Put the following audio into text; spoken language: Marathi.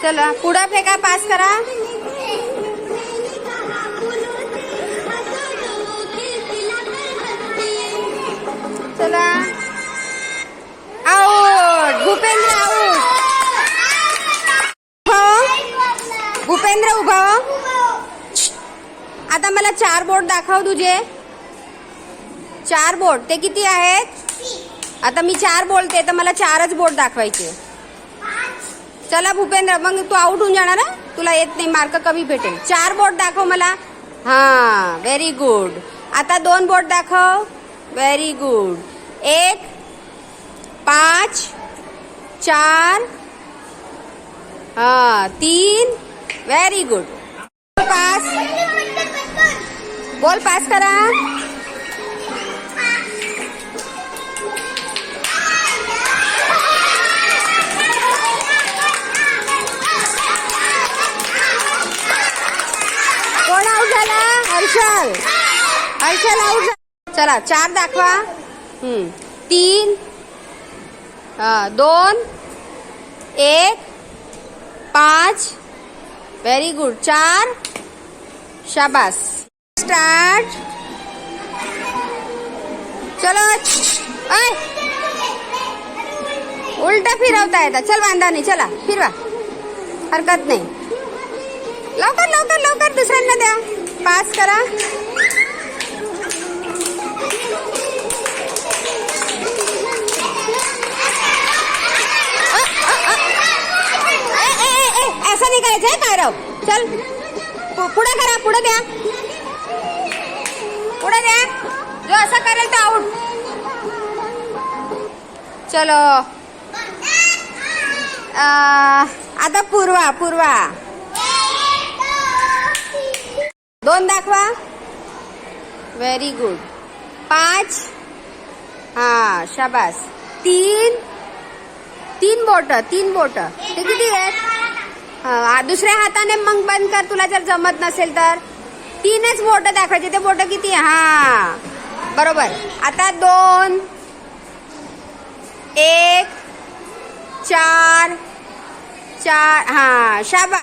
चला पुढं फेका, पास करा. चला आउट. भूपेंद्र आउट. हो भूपेंद्र उभा हो. आता मला 4 बोर्ड दाखव तुझे. 4 बोर्ड ते किती आहेत? आता मी 4 बोलते तर मला 4च बोर्ड दाखवायचे. चला भूपेंद्र, मग तू आउट होऊन जाणार ना, तुला येत नाही, मार्क कमी भेटेल. 4 बोर्ड दाखव मला. हा व्हेरी गुड. आता 2 बोर्ड दाखव. Very good. 1 5 4 3. Very good. Pass. बोल पास करा. कोण आउट झाला? हर्षल. हर्षल आउट झाला. चला 4 दाखवा. 3 2 1 5. Very good. 4. शाबास. स्टार्ट. चलो. उलटा फिरवता येतं. चल वांदा नाही. चला फिरवा, हरकत नाही. लवकर लवकर लवकर दुसऱ्यांना द्या. पास करा. असं नाही करायचंय काय राव. चल पुढे करा. पुढे द्या. पुढे द्या. जो असं करेल तो आउट. चलो आता पूर्वा. पूर्वा 2 दाखवा. Very good. 5. शाबास. 3 बोट. 3 बोट ते किती आहेत? दुसऱ्या हाताने मग बंद कर, तुला जर जमत नसेल तर. 3च बोट दाखवायचे. ते बोट किती? बरोबर. आता 2 1 4 4. शाबास.